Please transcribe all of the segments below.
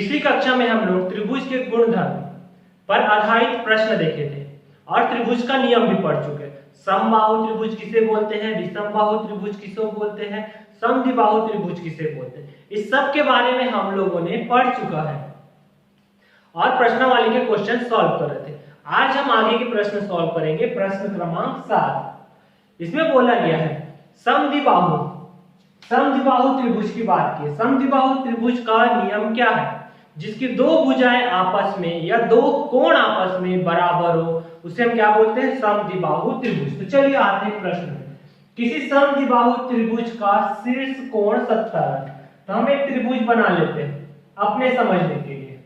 पिछली कक्षा में हम लोग त्रिभुज के गुणधर्म पर आधारित प्रश्न देखे थे और त्रिभुज का नियम भी पढ़ चुके हैं। समबाहु त्रिभुज किसे बोलते हैं, विषमबाहु त्रिभुज किसे बोलते हैं, समद्विबाहु त्रिभुज किसे बोलते हैं, इस सब के बारे में हम लोगों ने पढ़ चुका है और प्रश्नावली के क्वेश्चन सॉल्व कर रहे थे। आज हम आगे के प्रश्न सॉल्व करेंगे। प्रश्न क्रमांक 7, इसमें बोला गया है समद्विबाहु त्रिभुज की बात की। समद्विबाहु त्रिभुज का नियम क्या है? जिसकी दो भुजाएं आपस में या दो कोण आपस में बराबर हो उसे हम क्या बोलते हैं? समद्विबाहु त्रिभुज। तो चलिए आते हैं प्रश्न में। किसी समद्विबाहु त्रिभुज का शीर्ष कोण 70 है, तो हम एक त्रिभुज बना लेते हैं अपने समझने के लिए।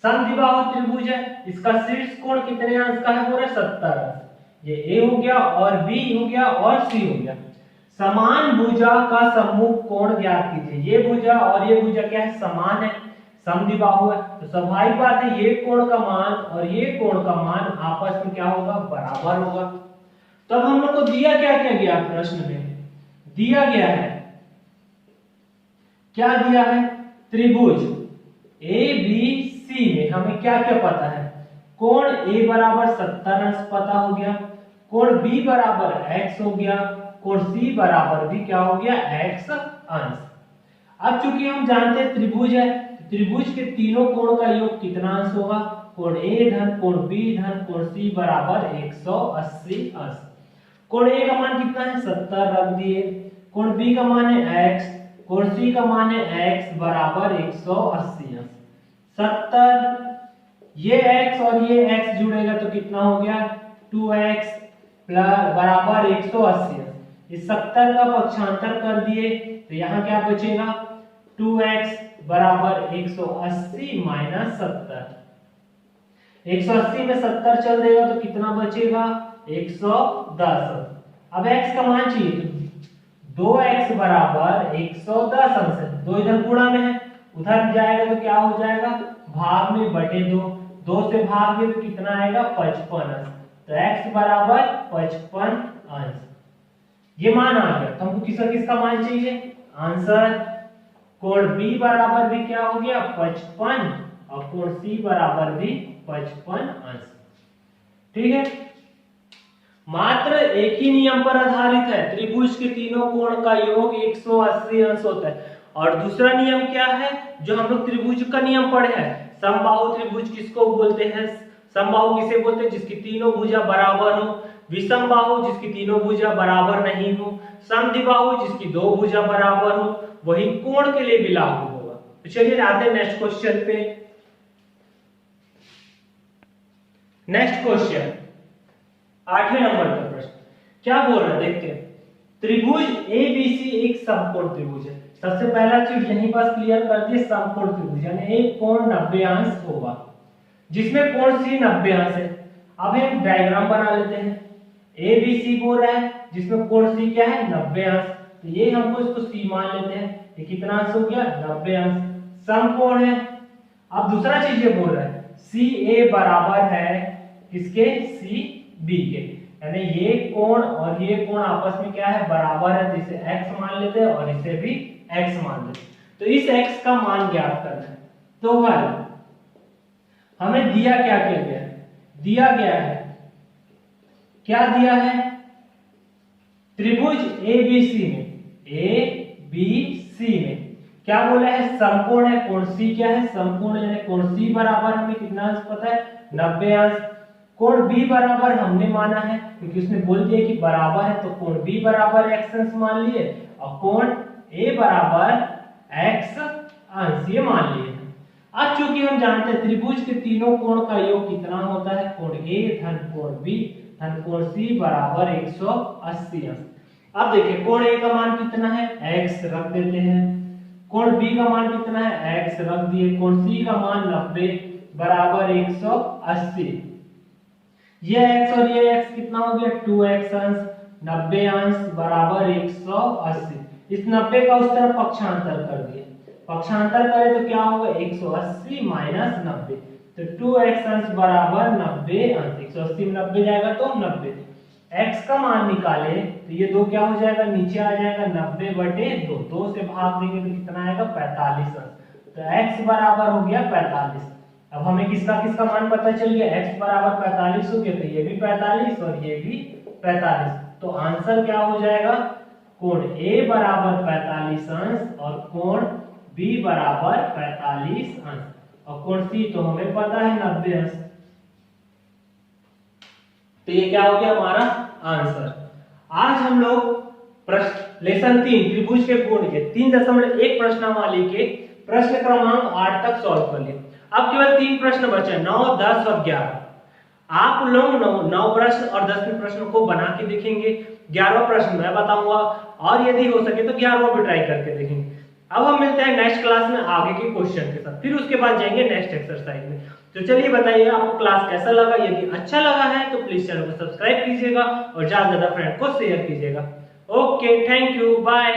समद्विबाहु त्रिभुज है, इसका शीर्ष कोण कितने अंश का है? पूरा 70 अंश। ये ए हो गया और बी हो गया और सी हो गया। समान भुजा का सम्मुख कोण ज्ञात कीजिए। ये भुजा और ये भुजा क्या है? समान है, समद्विबाहु है, तो स्वाभाविक बात है ये कोण का मान और ये कोण का मान आपस में क्या होगा? बराबर होगा। तो अब हम लोग को दिया क्या गया प्रश्न में? दिया गया है, क्या दिया है? त्रिभुज ए बी सी में हमें क्या क्या पता है? कोण ए बराबर 70 अंश पता हो गया, कोण बी बराबर x हो गया, कोण सी बराबर भी क्या हो गया? x अंश। अब चूंकि हम जानते हैं त्रिभुज है, त्रिभुज के तीनों कोण का योग कितना अंश होगा? कोण ए धन कोण बी धन कोण सी बराबर 180 अंश। कोण ए का मान कितना है? 70 रख दिए, कोण बी का मान है x, कोण सी का मान है x बराबर 180 अंश। 70 ये x और ये x जुड़ेगा तो कितना हो गया? 2x बराबर 180 अंश। इस 70 का पक्षांतर कर दिए तो यहाँ क्या बचेगा? 2x बराबर 180 माइनस 70। 180 में 70 चल देगा तो कितना बचेगा? 110। अब x का मान चाहिए तो 2x बराबर 110 अंश है। 2 इधर गुणा में है, उधर जाएगा तो क्या हो जाएगा? भाग में बटे 2। 2 से भाग दे तो कितना आएगा? 55 अंश। तो x बराबर 55 अंश। ये मान आ गया। तो हमको किसका मान चाहिए? आंसर कोण b बराबर भी क्या हो गया? 55 और कोण c बराबर भी 55 अंश। ठीक है, मात्र एक ही नियम पर आधारित है, त्रिभुज के तीनों कोण का योग 180 अंश होता है। और दूसरा नियम क्या है जो हम लोग त्रिभुज का नियम पढ़े हैं? समबाहु त्रिभुज किसको बोलते हैं? समबाहु किसे बोलते हैं? जिसकी तीनों भुजा बराबर हो। विषमबाहु जिसकी तीनों भुजा बराबर नहीं हो। समद्विबाहु जिसकी दो भुजा बराबर हो। वही कोण के लिए भी लागू होगा। तो चलिए आते हैं नेक्स्ट क्वेश्चन पे। नेक्स्ट क्वेश्चन 8वें नंबर का प्रश्न क्या बोल रहा है देखते हैं। त्रिभुज एबीसी एक समकोण त्रिभुज है। सबसे पहला चीज यहीं पास क्लियर कर दिए, समकोण त्रिभुज यानी एक कोण 90 अंश होगा जिसमें कोण सी 90 अंश है। अब हम डायग्राम बना लेते हैं। ए बी सी बोल रहा है जिसमें कोण सी क्या है? 90 अंश। तो ये हमको इसको सी मान लेते हैं। ये कितना अंश हो गया? 90 अंश। समकोण है। अब दूसरा चीज ये बोल रहा है सी ए बराबर है किसके? सी बी के, यानी ये कोण और ये कोण आपस में क्या है? बराबर है। जिसे x मान लेते हैं और इसे भी x मान लेते हैं। तो इस x का मान ज्ञात करना है। तो हल हमें दिया क्या गया है? दिया गया है, क्या दिया है? त्रिभुज एबीसी में, ए बी सी में क्या बोला है? समकोण है। कोण सी क्या है? समकोण यानी कोण सी बराबर हमें कितना अंश पता है? 90 अंश। कोण बी बराबर हमने माना है क्योंकि उसने बोल दिया कि बराबर है, तो कोण बी बराबर x अंश मान लिए और कोण ए बराबर x अंश ये मान लिए। अब चूंकि हम जानते हैं त्रिभुज के तीनों कोण का योग कितना होता है? कोण ए धन कोण बी धन कोण सी बराबर 180 अंश। अब देखिए कोण ए का मान कितना है? x रख देते हैं। कोण बी का मान कितना है? x रख दिए। कोण सी का मान 90 बराबर 180। ये x और ये x कितना हो गया? 2x अंश। 90 अंश बराबर 180। इस 90 का उस तरफ पक्षांतर कर दिए। पक्षांतर करें तो क्या होगा? 180 माइनस 90, तो 2x अंश बराबर 90 अंश। 180 में 90 जाएगा तो 90। x का मान निकाले तो ये 2 क्या हो जाएगा? नीचे आ जाएगा 90 बटे 2। 2 से भाग देंगे तो कितना आएगा? 45 अंश। तो x बराबर हो गया 45। अब हमें किसका किसका मान पता चल गया, x बराबर 45 हो गया, तो ये भी 45 और ये भी 45। तो आंसर क्या हो जाएगा, कोण A बराबर 45 अंश और कोण B बराबर 45 अंश, और कोण C तो हमें पता है 90 अंश। तो ये क्या हो गया हमारा आंसर। आज हम लोग प्रश्न लेसन 3 त्रिभुज के कोण के 3.1 प्रश्नावली के प्रश्न क्रमांक 8 तक सॉल्व कर लिए। अब केवल 3 प्रश्न बचे, 9, 10 और 11। आप लोग 9 प्रश्न और 10वें प्रश्न को बना के देखेंगे, 11वां प्रश्न मैं बताऊंगा, और यदि हो सके तो 11वां भी ट्राई करके देखेंगे। अब हम मिलते हैं नेक्स्ट क्लास में आगे के क्वेश्चन के साथ, फिर उसके बाद जाएंगे नेक्स्ट एक्सरसाइज में। तो चलिए बताइए आपको क्लास कैसा लगा, यदि अच्छा लगा है तो प्लीज चैनल को सब्सक्राइब कीजिएगा और ज्यादा से ज्यादा फ्रेंड को शेयर कीजिएगा। Okay, thank you, bye.